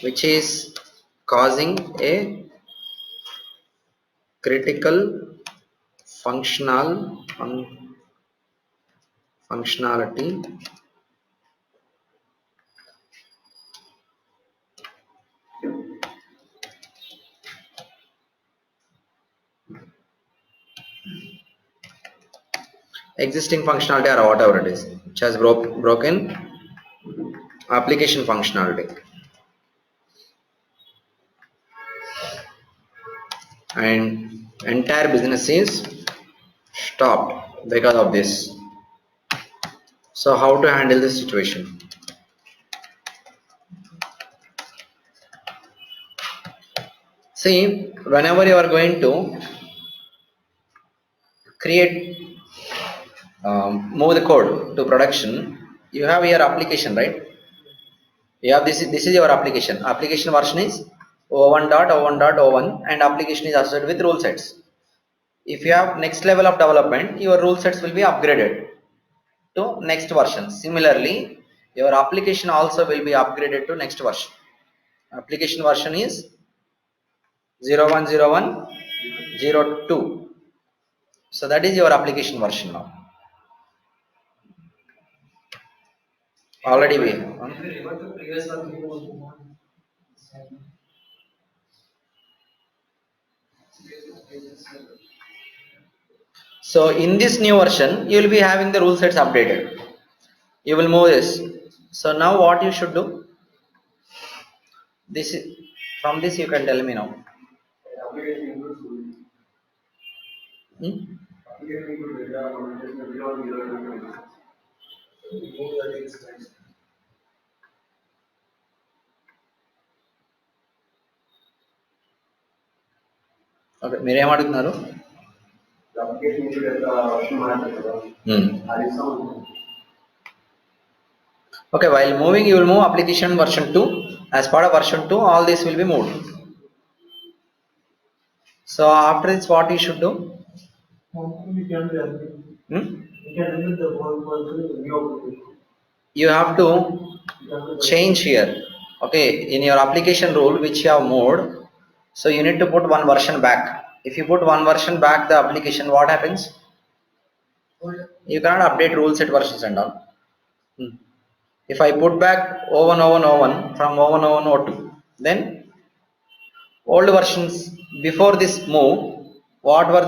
which is causing a critical functionality existing functionality or whatever it is which has broken application functionality, and entire business is stopped because of this. So how to handle this situation? See, whenever you are going to create move the code to production, you have your application, right? You have this is your application version is o1.o1.o1 and application is associated with rule sets. If you have next level of development, your rule sets will be upgraded to next version. Similarly, your application also will be upgraded to next version. Application version is 010102. So that is your application version now. Already we so in this new version, you will be having the rule sets updated. You will move this. So now what you should do? This is from this you can tell me now. Okay మీరేమడుగుతున్నారు? Okay, while moving you will move application version 2. As part of version 2 all this will be moved. So after this what you should do? You have to change here. Okay, in your application rule which you have moved, so you need to put one version back. If you put one version back the application, what happens? You cannot update rule set versions and all. If I put back o1 from o1 then old versions before this move, what was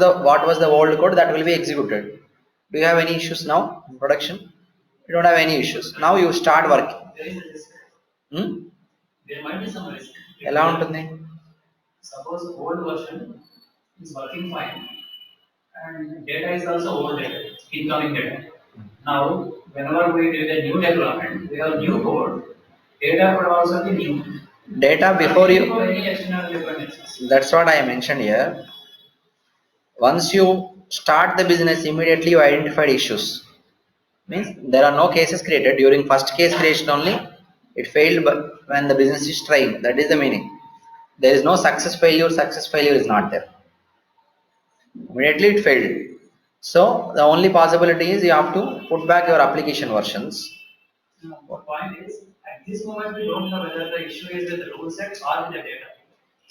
the old code that will be executed. Do you have any issues now in production? You don't have any issues. Now you start working. There might be some risk. ఎలా ఉంటుంది? Suppose old version is working fine and data is also old data, incoming data. Now, whenever we did a new development, we have new code, data could also be new. Data before you, Any external dependencies. that's what I mentioned here. Once you start the business, immediately you identified issues. Means there are no cases created during first case creation only. It failed when the business is trying. That is the meaning. There is no success failure. Success failure is not there. Immediately it failed. So the only possibility is you have to put back your application versions. The point is, at this moment, we don't know whether the issue is with the rule set or with the data.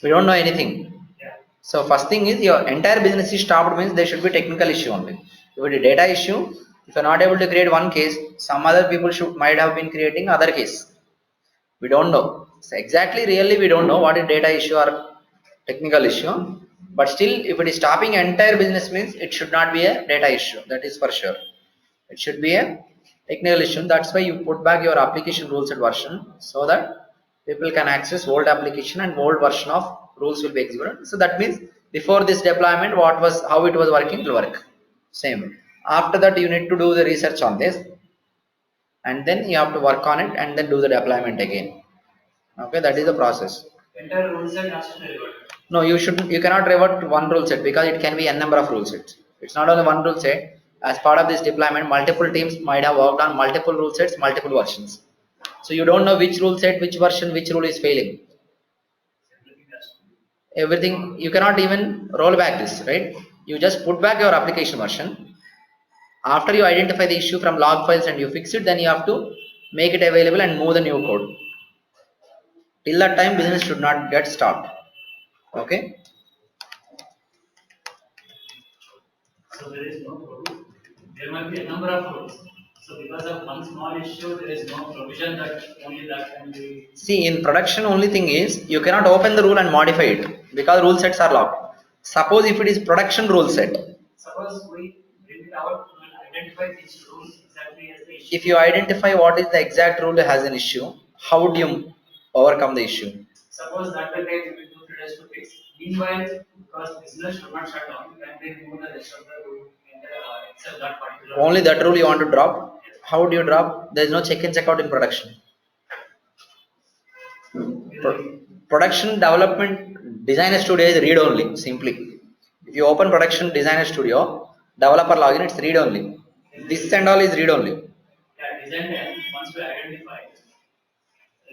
We don't know anything. Yeah. So first thing is your entire business is stopped means there should be technical issue only. If it is data issue, if you are not able to create one case, some other people might have been creating other case. We don't know. So exactly really we don't know what is data issue or technical issue. But still if it is stopping entire business means it should not be a data issue. That is for sure. It should be a technical issue. That's why you put back your application rule set version so that people can access old application and old version of rules will be executed. So that means before this deployment, how it was working will work. Same. After that, you need to do the research on this, and then you have to work on it and then do the deployment again. Okay, that is the process. Entire rule set has to be reverted. No, you cannot revert to one rule set because it can be n number of rule sets. It's not only one rule set. As part of this deployment, multiple teams might have worked on multiple rule sets, multiple versions. So you don't know which rule set, which version, which rule is failing. Everything, you cannot even roll back this, right? You just put back your application version. After you identify the issue from log files and you fix it, then you have to make it available and move the new code. Till that time, business should not get stopped. Okay. So there is no rule. There might be a number of rules. So because of one small issue, there is no provision that only that can be. See, in production, only thing is you cannot open the rule and modify it because rule sets are locked. Suppose if it is production rule set. Suppose we bring it out and identify these rules exactly as the issue. If you identify what is the exact rule that has an issue, how would you overcome the issue? Suppose that will take 2-3 days to fix. Meanwhile, because business should not shut down, you can remove the rest of the rule except that particular. Only that rule you want to drop? How would you drop? There is no check in check out in production. Production development designer studio is read only simply. If you open production designer studio, developer login, it's read only. This and all is read only. Yeah, design time, once we identify,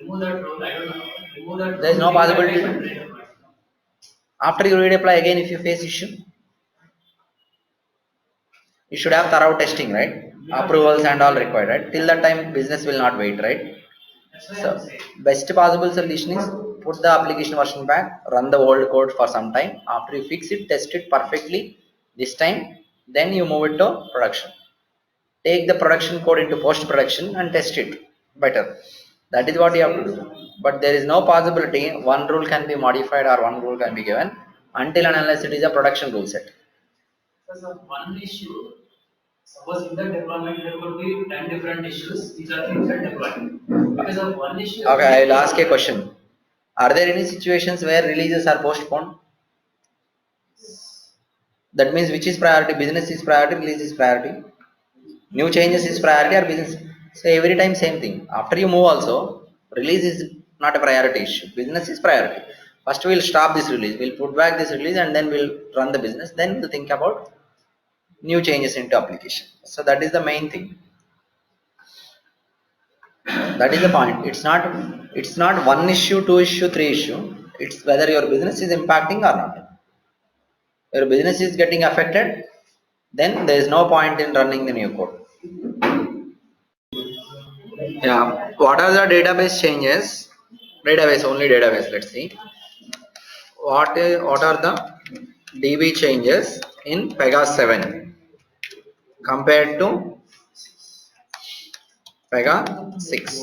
remove that rule, I don't know, remove that. There is no possibility. After you redeploy again, if you face issue, you should have thorough testing, right? Approvals and all required, right? Till that time, business will not wait, right? So, best possible solution is put the application version back, run the old code for some time. After you fix it, test it perfectly this time, then you move it to production. Take the production code into post production and test it better. That is what you have to do. But there is no possibility one rule can be modified or one rule can be given until and unless it is a production rule set. Because of one issue, suppose in the deployment there could be 10 different issues which are inside deployment. Because of one issue. Okay, I will ask a question. Are there any situations where releases are postponed? That means which is priority? Business is priority, release is priority. New changes is priority or business? So every time same thing. After you move also, release is not a priority issue. Business is priority. First we'll stop this release. We'll put back this release and then we'll run the business. Then we'll think about new changes into application. So that is the main thing. That is the point. It's not one issue, two issue, three issue. It's whether your business is impacting or not. Your business is getting affected, then there is no point in running the new code. Yeah. What are the database changes? Database, only database, let's see. What are the DB changes in Pega 7 compared to Pega 6?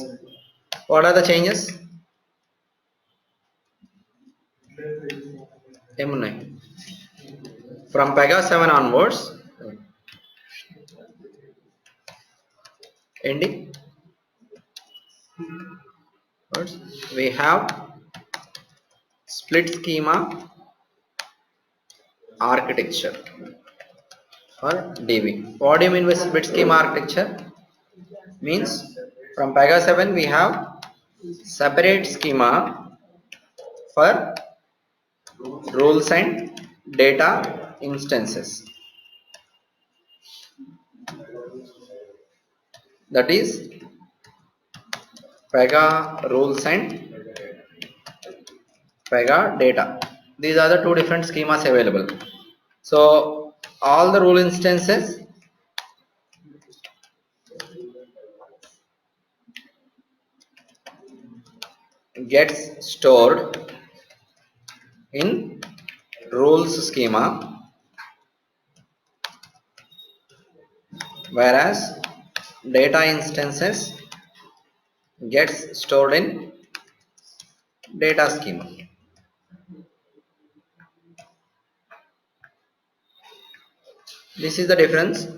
What are the changes? From Pega 7 onwards, ending, we have split schema architecture. for DB. What do you mean by bit schema architecture? Means from Pega 7 we have separate schema for rules and data instances. That is Pega rules and Pega data. These are the two different schemas available. So all the rule instances gets stored in rules schema, whereas data instances gets stored in data schema. This is the difference.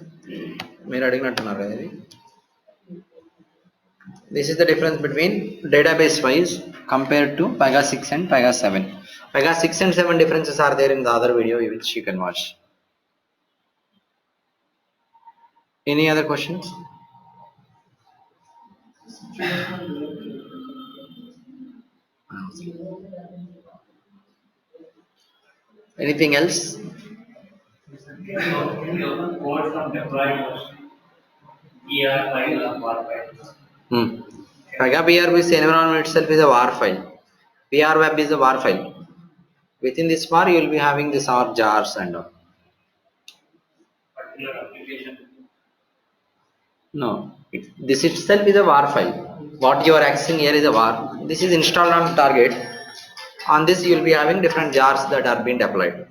This is the difference between database wise compared to Pega 6 and Pega 7. Pega 6 and 7 differences are there in the other video which you can watch. Any other questions? Anything else? Code from deployed ER file or WAR file. Pega PRBC environment itself is a WAR file. PR web is a WAR file. Within this WAR you will be having this R jars and all. Particular application. No, this itself is a WAR file. What you are accessing here is a WAR. This is installed on target. On this you will be having different jars that are being deployed.